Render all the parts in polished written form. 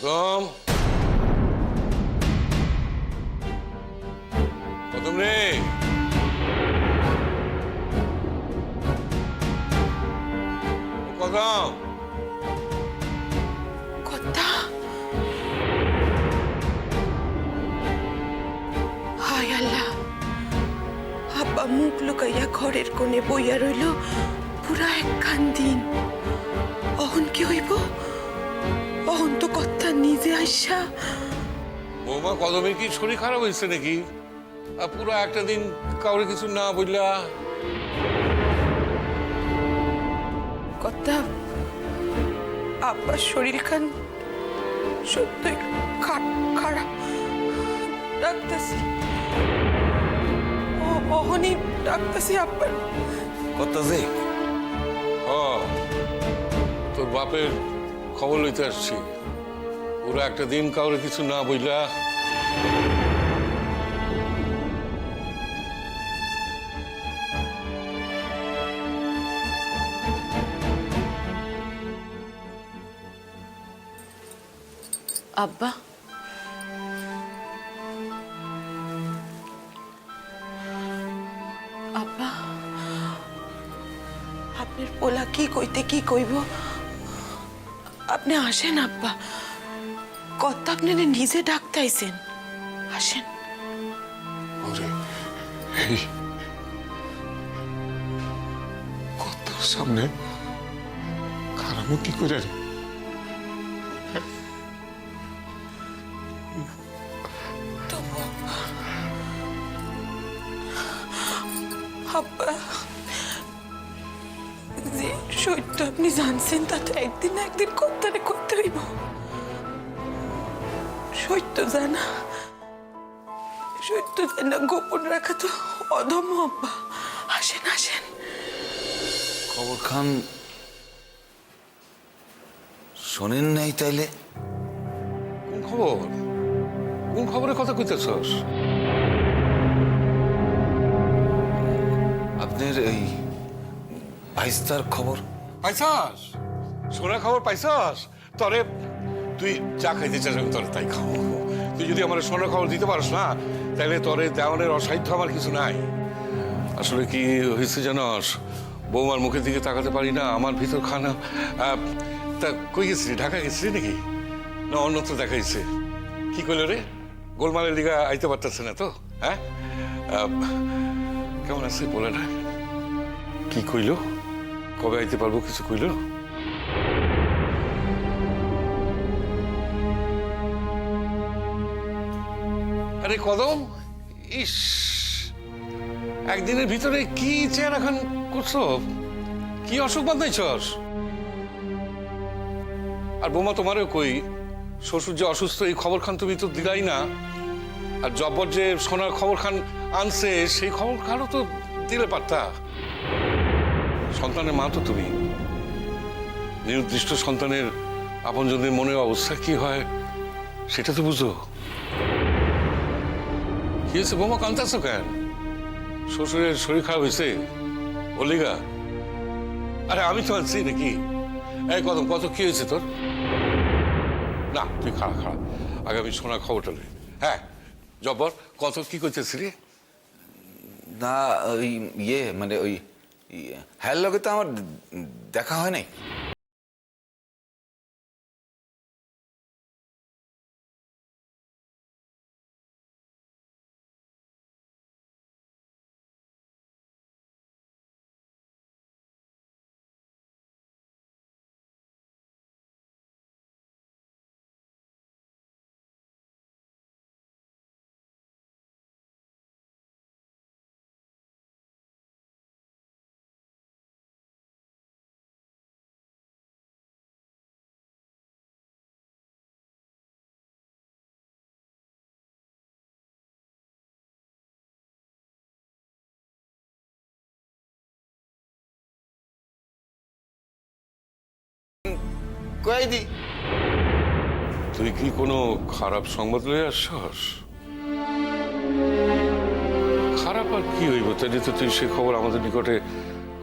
কদম, কদম রে, কদম। কথা হায় আল্লাহ, আব্বা মুখ লুকাইয়া ঘরের কোণে বইয়া রইল পুরা একখান দিন। অহন কি হইব? অহন তো কথা নিজে আইসা। বৌমা, কদমের কি শরীর খারাপ হয়েছে নাকি? পুরো একটা দিন কাউরে কিছু না বললা। কথা আব্বার শরীর খান সত্যই খারাপ ডাকতেছি। অহনি ডাকতেছি আব্বার। কথা যে তোর বাপের খবর লইতে আসছি। পুরো একটা দিন কাউরে কিছু না বইলা। আব্বা, আব্বা, আপনার পোলা কি কইতে কি কইব? আপনি আসেন আব্বা, কত আপনার নিজে ডাকতে আইছেন। আসেন। কত সামনে খারাপও কি করে? আব্বা, যে সত্য আপনি জানছেন তা তো একদিন না একদিন কর্তারে করতে হইব। সত্য জানা গোপন রাখা তো অধম আব্বা। আসেন আসেন। খবর খান শোনেন নাই তাইলে? কোন খবর? কোন খবরের কথা কইতেছস? আপনার এই ভাইস্তার খবর পাইছাস? শোনা খবর পাইছাস? তরে তুই চা খাইতে চাস, আমি তোরে তাই খাও। তুই যদি আমার শোনা খবর দিতে পারস না, তাহলে তোরে দেওয়ানের অসাধ্য আমার কিছু নাই। আসলে কি হয়েছে জানস, বৌমার মুখের দিকে তাকাতে পারি না, আমার ভিতর খানা। তা কই গেছিলি? ঢাকা গেছিলি নাকি, না অন্যত্র দেখাইছে? কি কইলো রে? গোলমালের দিকে আইতে পারতেছে না তো? হ্যাঁ, কেমন আছে বলে না? কি কইলো? কবে আইতে পারবো কিছু কইলো? আরে কদম, ইস, একদিনের ভিতরে কি চেহারা খান করছো? কি অসুখ বাঁধাইছস? আর বোমা, তোমারও কই, শ্বশুর যে অসুস্থ এই খবর খান তুমি তো দিলাই না। আর জব্বর যে সোনার খবর খান আনছে, সেই খবর খানও তো দিলে পারতা। সন্তানের মা তো তুমি। নিরুদ্দিষ্ট সন্তানের আপনজনদের মনের অবস্থা কি হয় সেটা তো বুঝো। কি হয়েছে বোমা, কান্দাছো কেন? শ্বশুরের শরীর খারাপ হয়েছে বলিগা? আরে আমি তো আছি নাকি? এই কদম, কত কি হয়েছে তোর? না তুই খারাপ খারাপ, আগে আমি শোনা খবরটা নেই। হ্যাঁ জব্বর, কত কি করতেছিলি? না ওই মানে ওই হ্যার লগে তো আমার দেখা হয় নাই। কয়েদি, তুই কি কোনো খারাপ সংবাদ লয়ে আসছস? খারাপ আর কি হইব? তাহলে তো তুই সে খবর আমাদের নিকটে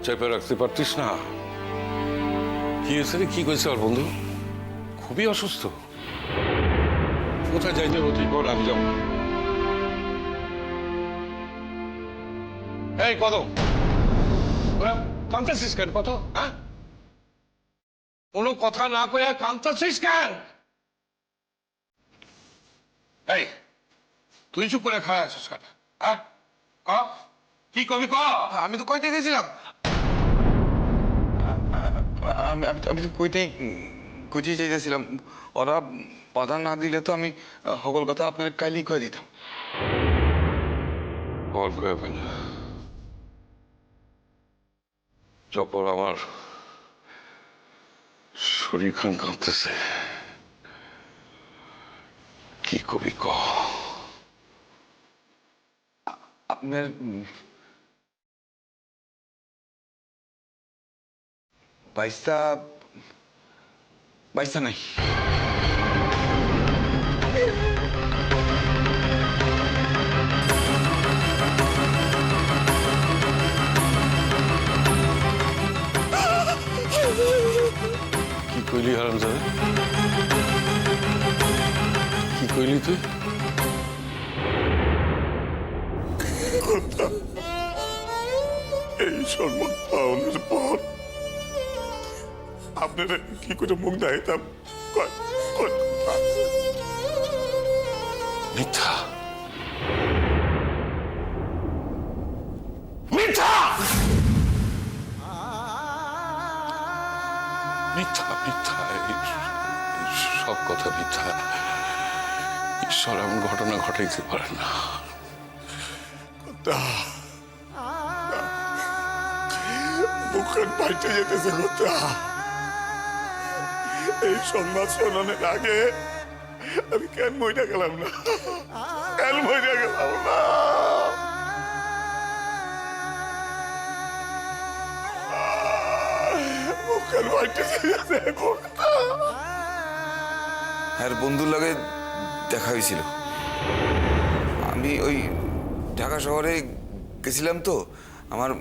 চেপে রাখতে পারতিস না। কি হয়েছে রে? কি কইছে আর বন্ধু? খুবই অসুস্থ? কোথায় যাই যাবো তুই বল, আমি যাবো। এই কদম, ওরা কাঁদতেছিস কেন? কত, হ্যাঁ? কোনো কথা না কয়ে কাঁদতেছিস কেন? এই তুই চুপ করে খাওয়া আছিস কেন? হ্যাঁ, ক, কি কবি ক। আমি তো কইতে গেছিলাম, আমি তো কইতে চাইতেছিলাম, ওরা বাধা না দিলে তো আমি সকল কথা আপনার কাইলি কয়ে দিতাম। বল কয়ে ফেল। চপর আমার শরীর খান কাঁপতেছে, কি কবি ক। আপনার বাইশটা বাইশটা নাই। কি কইলি হারামজাদা? কি কইলি তুই? এই সম্মান পাওয়ানোর পর আপনারা কি করে মুখ দেখাইতাম? মিথ্যা, মিথ্যা, মিথ্যা, মিথ্যা, সব কথা মিথ্যা। ঈশ্বর এমন ঘটনা ঘটাইতে পারে না। বুকের পাইতে যেতেছে কথা। এই সংবাদ শোনানোর আগে আমি কেন মইটা গেলাম না? কেন মইটা গেলাম না? বুকের পাইতে যেতেছে কথা। হ্যাঁ, বন্ধুর লাগে দেখা হয়েছিল। আমি ওই ঢাকা শহরে গেছিলাম তো আমার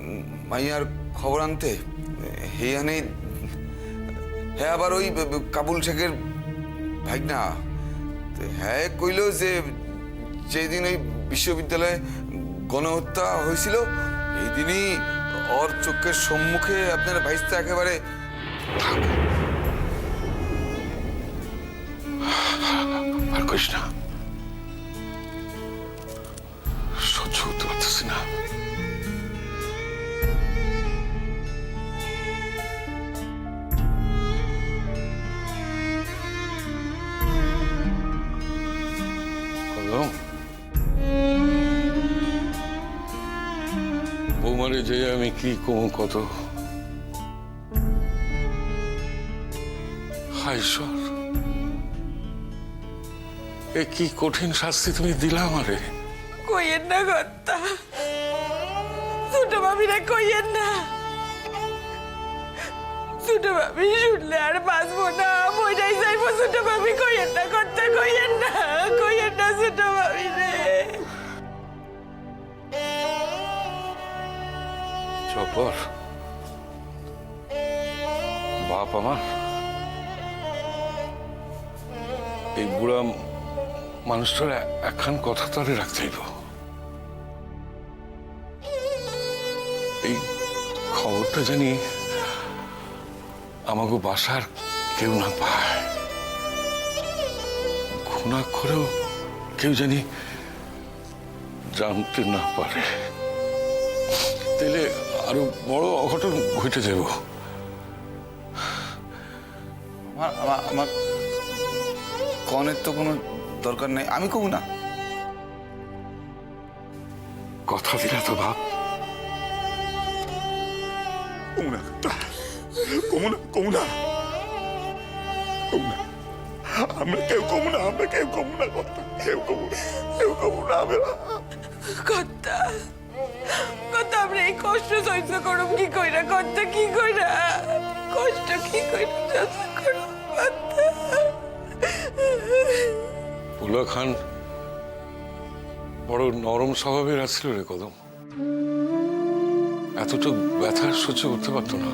মাইয়ার খবর আনতে। হেয়ানে হ্যাঁ, আবার ওই কাবুল শেখের ভাইগনা। হ্যাঁ কইল যে যেদিন ওই বিশ্ববিদ্যালয়ে গণহত্যা হয়েছিল এই দিনই ওর চোখের সম্মুখে আপনার ভাইস্তা একেবারে আর কইস না, সহ্য করতে পারতেছি না। বৌমারে যে আমি কি কমু কত। হায় ঈশ্বর, এ কি কঠিন শাস্তি তুমি দিলা আমারে। কইয়েন না কর্তা, ছোট ভাবিরা কইয়েন না। ছোট ভাবি শুনলে আর বাঁচবো না, মইরাই যাইবো। ছোট ভাবি কইয়েন না কর্তা, কইয়েন না, কইয়েন না ছোট ভাবি রে। চপর, বাপ আমার এই বুড়া মানুষটার একখান কথা তারে রাখতেইব। এই খবরটা জানি আমাকে বাসার কেউ না পায়, খুনা করেও কেউ জানি জানতে না পারে, তাহলে আরো বড় অঘটন ঘটে যাব। আমার কনের তো কোনো দরকার নেই, আমি কমু না। কথা দিলা তো বাপ? কমুনা কমুনা কমুনা কমুনা, আমরা কেউ কমুনা, আমরা কেউ কমুনা কথা, কেউ কমুনা, কেউ কমুনা। কর্তা, কর্তা আমরা এই কষ্ট সহ্য করুম কি কইরা? কর্তা কি কইরা? কষ্ট কি কইরা সহ্য করুম কর্তা? উলা খান বড় নরম স্বভাবের আছিল রে কদম, এতটুক ব্যথা সহ্য করতে পারতো না।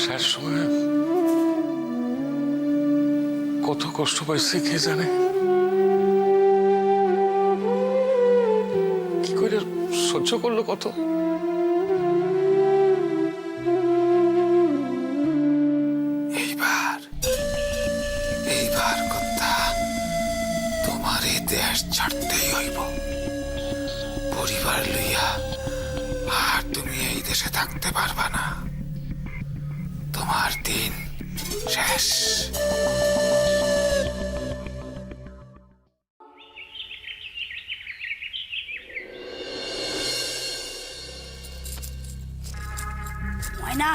শেষ সময় কত কষ্ট পাইছে কে জানে। কি করে সহ্য করলো কত। এইবার কথা তোমার এই দেশ ছাড়তেই হইব, পরিবার লইয়া আর তুমি এই দেশে থাকতে পারবা না, তোমার দিন শেষ। ময়না,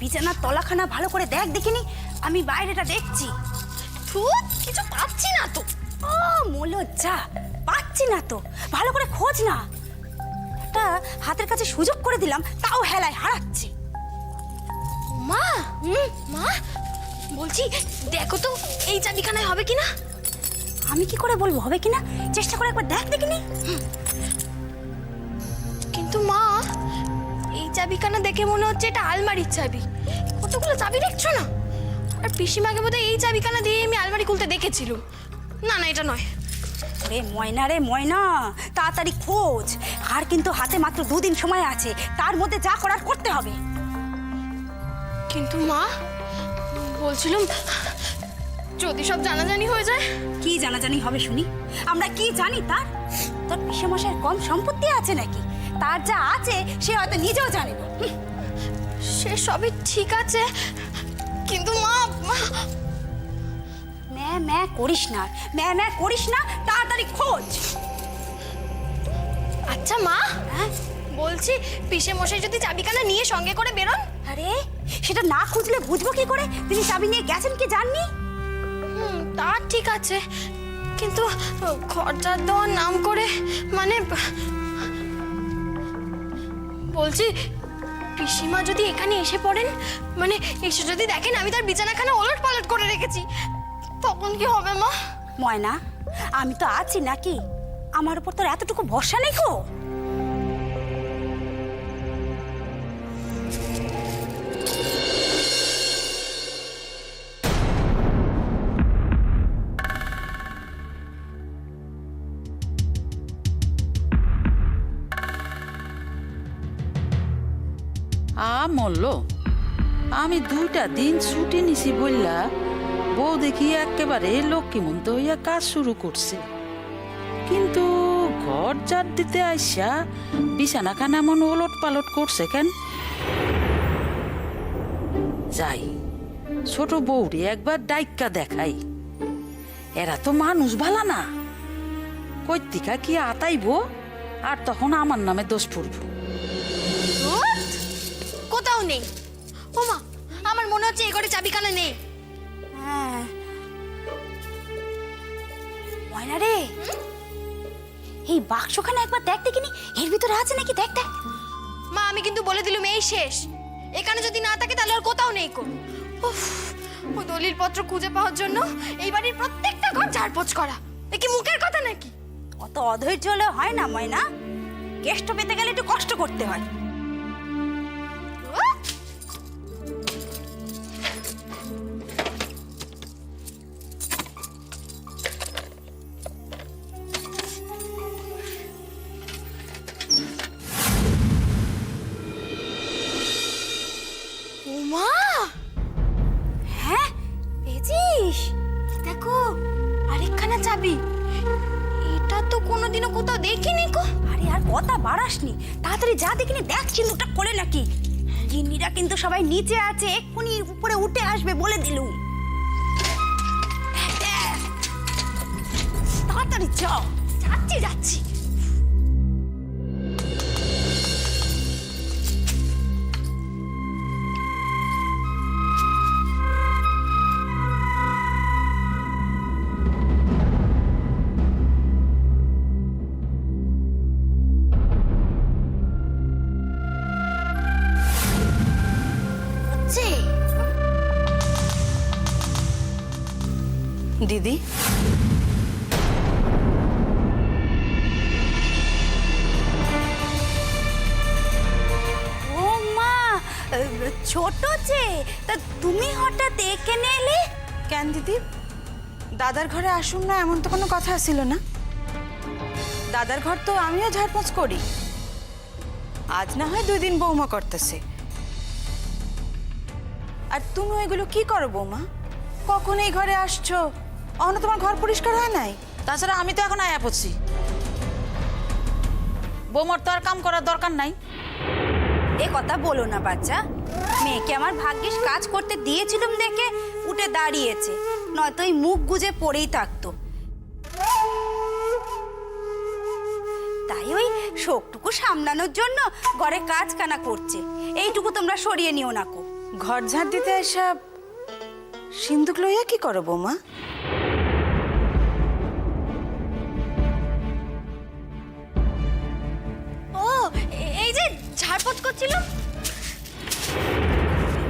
বিছানার তলাখানা ভালো করে দেখিনি, আমি বাইরেটা দেখছি। কিছু পাচ্ছি না তো। ও মোলজ্জা, পাচ্ছি না তো, ভালো করে খোঁজ না। একটা হাতের কাছে সুযোগ করে দিলাম, তাও হেলায় হারাচ্ছে। মা মা বলছি দেখো তো এই চাবিখানায় হবে কিনা। আমি কি করে বলবো হবে কিনা, চেষ্টা করে একবার দেখিনি। কিন্তু মা এই চাবিখানা দেখে মনে হচ্ছে এটা আলমারির চাবি। কতগুলো চাবি দেখছো না? আর পিসিমাকে বোধহয় এই চাবিখানা দিয়ে আমি আলমারি খুলতে দেখেছিল। না না, এটা নয়। রে ময়না, তাড়াতাড়ি খোঁজ। আর কিন্তু হাতে মাত্র 2 দিন সময় আছে, তার মধ্যে যা করার করতে হবে। কিন্তু মা বলছিলাম, যদি সব জানাজানি হয়ে যায়। কি জানাজানি হবে শুনি? আমরা কি জানি তার? তোর পিসেমশাইয়ের কম সম্পত্তি আছে নাকি? তার যা আছে সে হয়তো নিজেও জানে না। সে সবই ঠিক আছে, কিন্তু মা ম্যা করিস না, তাড়াতাড়ি খোঁজ। আচ্ছা মা, বলছি পিসে মশাই যদি চাবিখানা নিয়ে সঙ্গে করে বেরোন। আরে সেটা না খুঁজলে বুঝবো কি করে তিনি চাবি নিয়ে গেছেন কি জাননি? তা ঠিক আছে, কিন্তু খরচার দেওয়ার নাম করে মানে বলছি পিসিমা যদি এখানে এসে পড়েন, মানে এসে যদি দেখেন আমি তার বিছানাখানা ওলট পালট করে রেখেছি, তখন কি হবে মা? ময়না, আমি তো আছি নাকি? আমার উপর তোর এতটুকু ভরসা নেই গো? মরল। আমি 2টা দিন ছুটি নিছি বললা বউ দেখি একেবারে লক্ষ্মীমন্ত হইয়া কাজ শুরু করছে, কিন্তু ঘর ঝাড় দিতে আইসা বিছানাখানা এমন ওলট পালট করছে কেন? যাই ছোট বউরে একবার ডাইক্কা দেখাই। এরা তো মানুষ ভালা না, কৈতিকা কি আতাইব আর তখন আমার নামে দোষ পড়ব। কোথাও নেই। ও মা, আমার মনে হচ্ছে এই ঘরে চাবিখানা নেই। হ্যাঁ ময়না রে, এই বাক্সখানা একবার দেখ দেখিনি, এর ভিতরে আছে নাকি দেখ। মা আমি কিন্তু বলে দিলুম এই শেষ, এখানে যদি না থাকে তাহলে আর কোথাও নেই কো। ওই দলিল পত্র খুঁজে পাওয়ার জন্য এই বাড়ির প্রত্যেকটা ঘর ঝাড়পোছ করা, এ কি মুখের কথা নাকি? অত অধৈর্য হলে হয় না ময়না, কেষ্ট পেতে গেলে একটু কষ্ট করতে হয়। মা হ্যাঁ পেয়েছিস? দেখো আরেকখানা চাবি, এটা তো কোনোদিনও কোথাও দেখিনি কো। আরে আর কথা বাড়াসনি, তাড়াতাড়ি যা দেখিনি দেখ চিন্তুটা করে নাকি। গিন্নিরা কিন্তু সবাই নিচে আছে, এক্ষুনি উপরে উঠে আসবে বলে দিলুম। তাড়াতাড়ি যাও। যাচ্ছি। দিদি ও মা, ছোট যে তা তুমি হঠাৎ এখানে এলে কেন দিদি, দাদার ঘরে আসুন না এমন তো কোনো কথা ছিল না। দাদার ঘর তো আমিও ঝাড়পোছ করি, আজ না হয় 2 দিন বৌমা করতেছে। আর তুমি এগুলো কি করো বৌমা? কখন এই ঘরে আসছো? অন্য তোমার ঘর পরিষ্কার হয় নাই? তাছাড়া আমি তো এখন আয়া পড়ছি, বৌমার তো আর কাম করার দরকার নাই। এ কথা বলো না বাচ্চা, মেয়েকে আমার ভাগ্যিস কাজ করতে দিয়েছিলাম দেখে উঠে দাঁড়িয়েছে, নয়তো এই মুখ গুজে পড়েই থাকতো। তাই ওই শোকটুকু সামলানোর জন্য ঘরে কাজ কানা করছে, এইটুকু তোমরা সরিয়ে নিও না কো। ঘর ঝাড় দিতে এসব সিন্দুক লইয়া কি করো বৌমা? ও এই যে ঝাড়পোছ করছিলাম।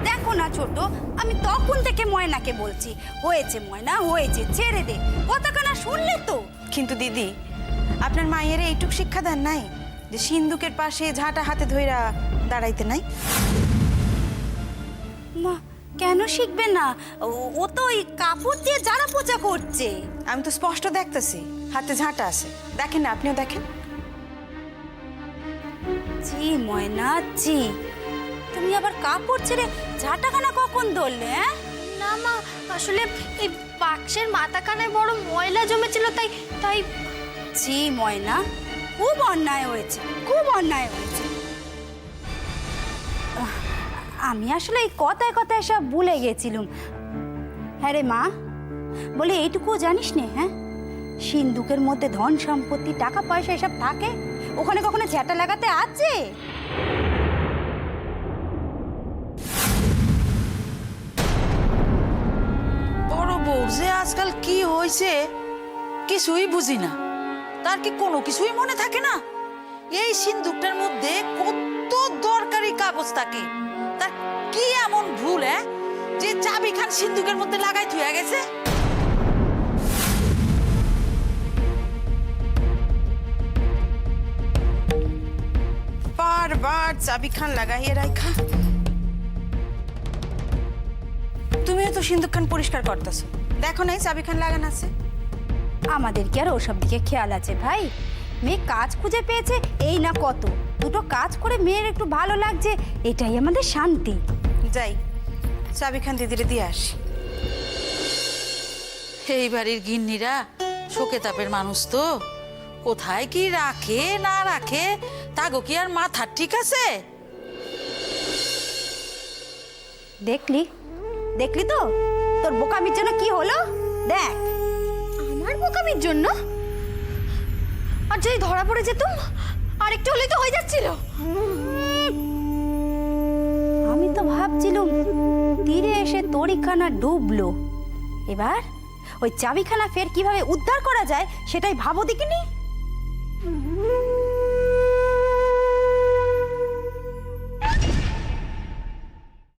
দেখো না ছোট, আমি তখন থেকে ময়নাকে বলছি, হয়েছে ময়না হয়েছে, ছেড়ে দে, কথাখানা শুনলে তো। কিন্তু দিদি, আপনার মায়ের এইটুক শিক্ষা দেন নাই যে সিন্দুকের পাশে ঝাঁটা হাতে ধইরা দাঁড়াইতে নাই? মা কেন শিখবে না? ও তো ওই কাপড় দিয়ে ঝাড়া পোছা করছে। আমি তো স্পষ্ট দেখতেছি হাতে ঝাঁটা আছে, দেখেন না, আপনিও দেখেন। জি ময়না জি, তুমি আবার কাপড় ছেড়ে ঝাঁটাখানা কখন ধরলে? হ্যাঁ না মা, আসলে এই বাক্সের মাথাখানায় বড় ময়লা জমেছিল, তাই তাই জি ময়না, খুব অন্যায় হয়েছে, খুব অন্যায় হয়েছে। আমি আসলে এই কথায় কথায় সব ভুলে গেছিলুম। হ্যাঁ রে মা, বলি এইটুকু জানিস নে? হ্যাঁ, সিন্দুকের মধ্যে ধন সম্পত্তি টাকা পয়সা এসব থাকে, ওখানে কখনো ঝেঁটা লাগাতে আছে? বড় বউর যে আজকাল কি হয়েছে কিছুই বুঝি না, তার কি কোনো কিছুই মনে থাকে না? এই সিন্দুকটার মধ্যে কত দরকারি কাগজ থাকে, তার কি এমন ভুল যে চাবি খান সিন্দুকের মধ্যে লাগাই থুয়ে গেছে? বারবার চাবি খান লাগাইয়ে রাখা। তুমিও তো সিন্দুক খান পরিষ্কার করতেছো, দেখো নাই চাবি খান লাগান আছে? আমাদের কি আর ওসব দিকে খেয়াল আছে ভাই? মেয়ে কাজ খুঁজে পেয়েছে, এই না কত, দুটো কাজ করে মেয়ের একটু ভালো লাগছে, এটাই আমাদের শান্তি। যাই চাবি খান দিদিরে দিয়ে আসি। এই বাড়ির গিন্নিরা শোকে তাপের মানুষ তো, কোথায় কি রাখে না রাখে তাগো কি আর মাথা ঠিক আছে? দেখলি দেখলি তো তোর বোকামির জন্য কি হলো? দেখ। আমার বোকামির জন্য? আর যদি ধরা পড়ে যেতুম, আরেকটু হলেই তো হয়ে যাচ্ছিল। আমি তো ভাবছিলাম তীরে এসে তরিখানা ডুবলো, এবার ওই চাবিখানা ফের কিভাবে উদ্ধার করা যায় সেটাই ভাবো দেখিনি।